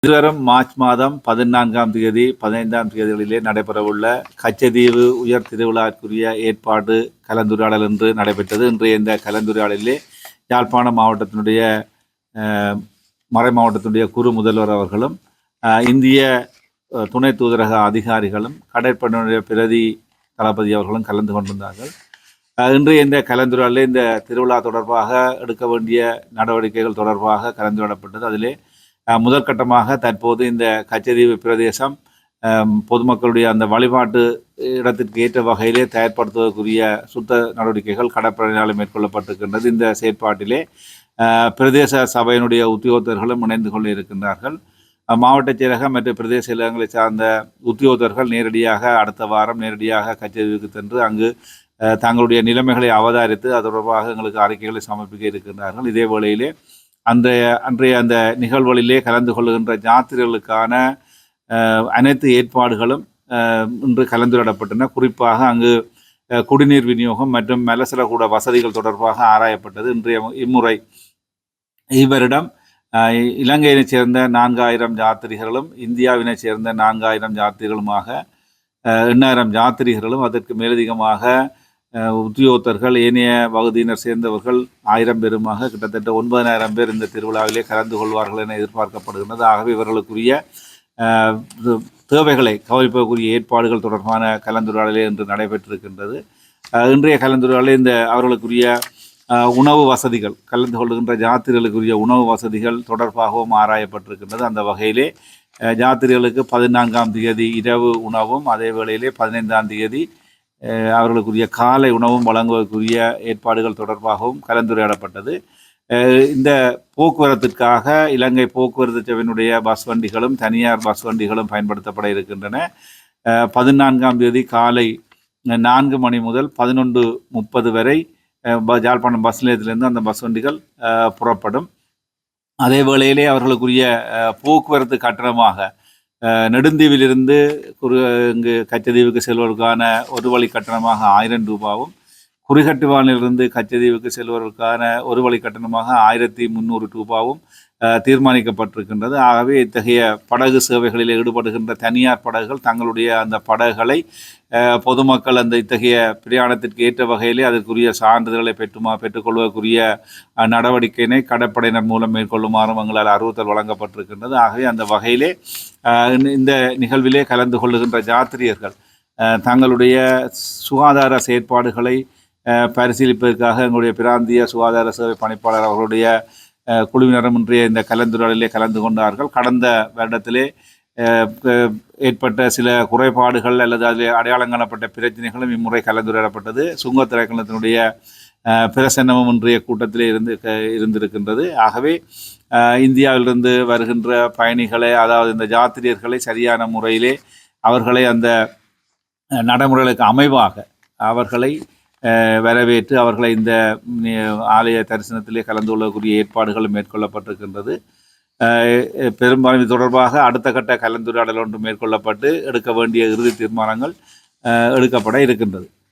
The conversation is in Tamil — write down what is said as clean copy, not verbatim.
இதுவரும் மார்ச் மாதம் 14ஆம் தேதி 15ஆம் தேதிகளிலே நடைபெறவுள்ள கச்சதீவு உயர் திருவிழாக்குரிய ஏற்பாடு கலந்துரையாடல் என்று நடைபெற்றது. இன்றைய இந்த கலந்துரையாடலிலே யாழ்ப்பாணம் மாவட்டத்தினுடைய மறை மாவட்டத்தினுடைய குறு முதல்வர் அவர்களும் இந்திய துணை தூதரக அதிகாரிகளும் கடற்படையினுடைய பிரதி தளபதி அவர்களும் கலந்து கொண்டிருந்தார்கள். இன்றைய இந்த கலந்துரையாடலில் இந்த திருவிழா தொடர்பாக எடுக்க வேண்டிய நடவடிக்கைகள் தொடர்பாக கலந்துரையாடப்பட்டது. அதிலே முதற்கட்டமாக தற்போது இந்த கச்சதீவு பிரதேசம் பொதுமக்களுடைய அந்த வழிபாட்டு இடத்திற்கு ஏற்ற வகையிலே தயார்படுத்துவதற்குரிய சுத்த நடவடிக்கைகள் கடற்படையினால் மேற்கொள்ளப்பட்டிருக்கின்றது. இந்த செயற்பாட்டிலே பிரதேச சபையினுடைய உத்தியோகத்தர்களும் இணைந்து கொள்ள இருக்கின்றார்கள். மாவட்ட செயலகம் மற்றும் பிரதேச செயலகங்களை சார்ந்த உத்தியோகத்தர்கள் நேரடியாக அடுத்த வாரம் நேரடியாக கச்சதீவுக்கு சென்று அங்கு தங்களுடைய நிலைமைகளை அவதாரித்து அது தொடர்பாக எங்களுக்கு அறிக்கைகளை சமர்ப்பிக்க இருக்கின்றார்கள். இதே வேளையிலே அன்றைய அந்த நிகழ்வுகளிலே கலந்து கொள்ளுகின்ற யாத்திரைகளுக்கான அனைத்து ஏற்பாடுகளும் இன்று கலந்துரையாடப்பட்டன. குறிப்பாக அங்கு குடிநீர் விநியோகம் மற்றும் மலசலகூட வசதிகள் தொடர்பாக ஆராயப்பட்டது. இம்முறை இவரிடம் இலங்கையினைச் சேர்ந்த 4000 யாத்திரிகர்களும் இந்தியாவினைச் சேர்ந்த 4000 யாத்திரிகளுமாக 8000 யாத்திரிகர்களும் அதற்கு மேலதிகமாக உத்தியோகத்தர்கள் ஏனைய வகுதியினர் சேர்ந்தவர்கள் 1000 பேருமாக கிட்டத்தட்ட 9000 பேர் இந்த திருவிழாவிலே கலந்து கொள்வார்கள் என எதிர்பார்க்கப்படுகின்றது. ஆகவே இவர்களுக்குரிய தேவைகளை கவனிப்பதற்குரிய ஏற்பாடுகள் தொடர்பான கலந்துரையாடலே இன்று நடைபெற்றிருக்கின்றது. இன்றைய கலந்துரையாடலில் அவர்களுக்குரிய உணவு வசதிகள் கலந்து கொள்கின்ற யாத்திரிகளுக்குரிய உணவு வசதிகள் தொடர்பாகவும் ஆராயப்பட்டிருக்கின்றது. அந்த வகையிலே யாத்திரிகளுக்கு 14ஆம் தேதி இரவு உணவும் அதே வேளையிலே 15ஆம் தேதி அவர்களுக்குரிய காலை உணவும் வழங்குவதற்குரிய ஏற்பாடுகள் தொடர்பாகவும் கலந்துரையாடப்பட்டது. இந்த போக்குவரத்திற்காக இலங்கை போக்குவரத்து சபையினுடைய பஸ் வண்டிகளும் தனியார் பஸ் வண்டிகளும் பயன்படுத்தப்பட இருக்கின்றன. 14ஆம் தேதி காலை 4 மணி முதல் 11:30 வரை யாழ்ப்பாணம் பஸ் நிலையத்திலிருந்து அந்த பஸ் வண்டிகள் புறப்படும். அதே வேளையிலே அவர்களுக்குரிய போக்குவரத்து கட்டணமாக நெடுந்தீவிலிருந்து இங்கு கச்சதீவுக்கு செல்வதற்கான ஒரு வழி கட்டணமாக 1000 ரூபாவும், குறிகட்டுவானிலிருந்து கச்சதீவுக்கு செல்வதற்கான ஒரு வழி கட்டணமாக 1300 ரூபாவும் தீர்மானிக்கப்பட்டிருக்கின்றது. ஆகவே இத்தகைய படகு சேவைகளில் ஈடுபடுகின்ற தனியார் படகுகள் தங்களுடைய அந்த படகுகளை பொதுமக்கள் அந்த இத்தகைய பிரயாணத்திற்கு ஏற்ற வகையிலே அதற்குரிய சான்றிதழ்களை பெற்றுக்கொள்வதற்குரிய நடவடிக்கையினை கடற்படையினர் மூலம் மேற்கொள்ளுமாறும் எங்களால் அறிவுறுத்தல் வழங்கப்பட்டிருக்கின்றது. ஆகவே அந்த வகையிலே இந்த நிகழ்விலே கலந்து கொள்ளுகின்ற யாத்திரியர்கள் தங்களுடைய சுகாதார செயற்பாடுகளை பரிசீலிப்பதற்காக எங்களுடைய பிராந்திய சுகாதார சேவை பணிப்பாளர் அவர்களுடைய குழுவினரும் இன்றைய இந்த கலந்துரையாடலிலே கலந்து கொண்டார்கள். கடந்த வருடத்திலே ஏற்பட்ட சில குறைபாடுகள் அல்லது அதில் அடையாளம் காணப்பட்ட பிரச்சனைகளும் இம்முறை கலந்துரையாடப்பட்டது. சுங்கத்திரைக்கணத்தினுடைய பிரசன்னமும் இன்றைய கூட்டத்திலே இருந்திருக்கின்றது. ஆகவே இந்தியாவிலிருந்து வருகின்ற பயணிகளை, அதாவது இந்த யாத்திரியர்களை சரியான முறையிலே அவர்களை அந்த நடைமுறைகளுக்கு அமைவாக அவர்களை வரவேற்று அவர்களை இந்த ஆலய தரிசனத்திலே கலந்து கொள்ளக்கூடிய ஏற்பாடுகளும் மேற்கொள்ளப்பட்டிருக்கின்றது. பெரும்பாலும் இது தொடர்பாக அடுத்த கட்ட கலந்துரையாடல் ஒன்று மேற்கொள்ளப்பட்டு எடுக்க வேண்டிய இறுதி தீர்மானங்கள் எடுக்கப்பட இருக்கின்றது.